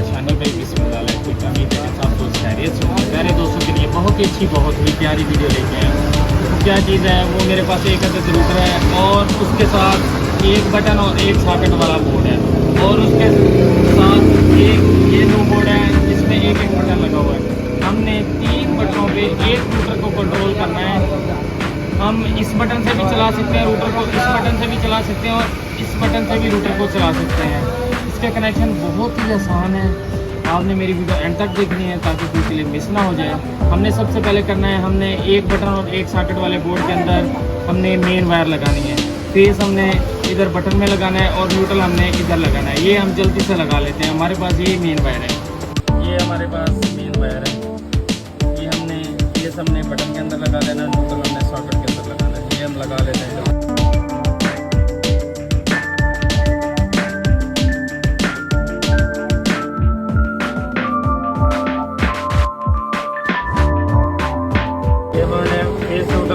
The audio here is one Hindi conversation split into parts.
मेरा चैनल पे बिस्मिल्लाह अलैकुम। उम्मीद है कि आप दोस्त खैरियत से होंगे। प्यारे दोस्तों के लिए बहुत ही अच्छी, बहुत ही प्यारी वीडियो लेके आए हैं। क्या चीज़ है वो, मेरे पास एक अदद रूटर है और उसके साथ एक बटन और एक सॉकेट वाला बोर्ड है, और उसके साथ ये दो बोर्ड है जिसमें एक एक बटन लगा हुआ है। हमने 3 बटनों पे एक रूटर को कंट्रोल करना है। हम इस बटन से भी चला सकते हैं रूटर को, इस बटन से भी चला सकते हैं और इस बटन से भी रूटर को चला सकते हैं। इसका कनेक्शन बहुत ही आसान है। आपने मेरी वीडियो एंड तक देखनी है ताकि कोई क्लिप मिस ना हो जाए। हमने सबसे पहले करना है, हमने एक बटन और एक सॉकेट वाले बोर्ड के अंदर हमने मेन वायर लगानी है। फेस हमने इधर बटन में लगाना है और न्यूट्रल हमने इधर लगाना है। ये हम जल्दी से लगा लेते हैं। हमारे पास ये मेन वायर है, ये हमारे पास मेन वायर है। ये हमने फेस हमने बटन के अंदर लगा लेना, न्यूट्रल हमने सॉकेट के अंदर लगाना है। ये हम लगा लेते हैं।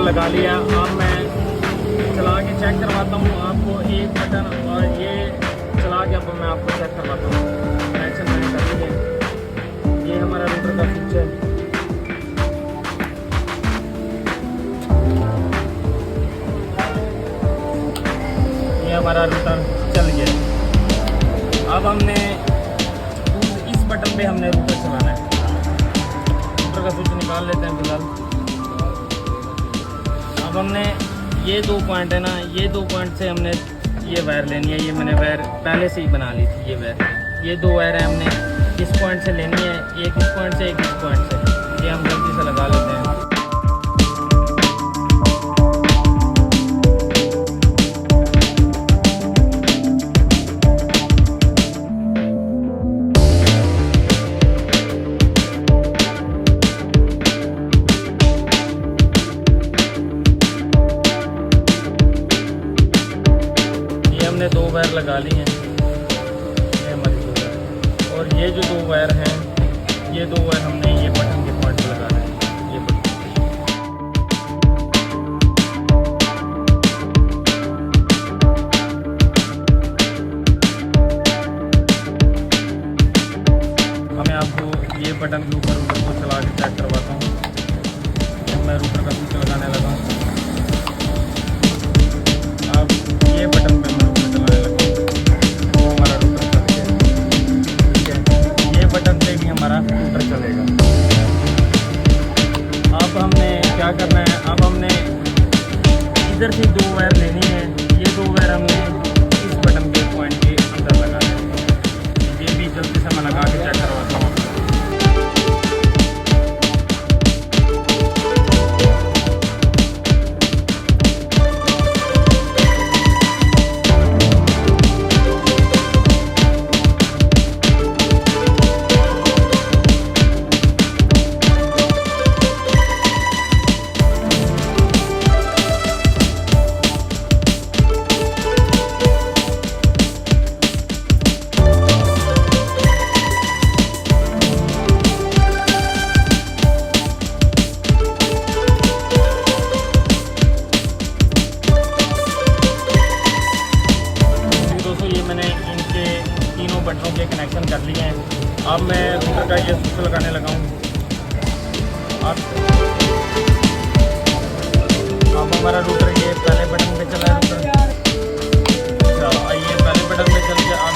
लगा लिया। अब मैं चला के चेक करवाता हूँ आपको एक बटन, और ये चला के अब मैं आपको चेक करवाता हूँ। कनेक्शन मैंने कर लिया। ये हमारा रूटर का स्विच है। ये हमारा रूटर चल गया। अब हमने इस बटन पे हमने रूटर चलाना है। रूटर का स्विच निकाल लेते हैं फिलहाल। अब हमने ये 2 पॉइंट है ना, ये 2 पॉइंट से हमने ये वायर लेनी है। ये मैंने वायर पहले से ही बना ली थी। ये 2 वायर है, हमने इस पॉइंट से लेनी है, एक इस पॉइंट से, एक इस पॉइंट से। ये हम जल्दी से लगा लेते हैं। हमने 2 वायर लगा ली हैं, ये हमारी 2 वायर। और ये जो 2 वायर हैं, ये 2 वायर हमने ये बटन के पॉइंट पे लगाना है। ये बटन मैं आपको ये बटन के ऊपर रूटर को चला के चेक करवाता हूँ। मैं रूटर का स्विच लगाने लगा हूँ। अब ये बटन पे हमारा रूटर चलेगा। अब हमने क्या करना है, अब हमने इधर से 2 वायर लेनी है। ये 2 वायर हमने इस बटन के पॉइंट के अंदर लगाना है। ये भी जल्दी से मैं लगा के चेक करवाता हूँ। बटनों के कनेक्शन कर लिए हैं। अब मैं रूटर का ये स्विच लगाने लगा हूँ। अब हमारा रूटर ये पहले बटन पे चला है। रूटर ये पहले बटन पे चल गया। अब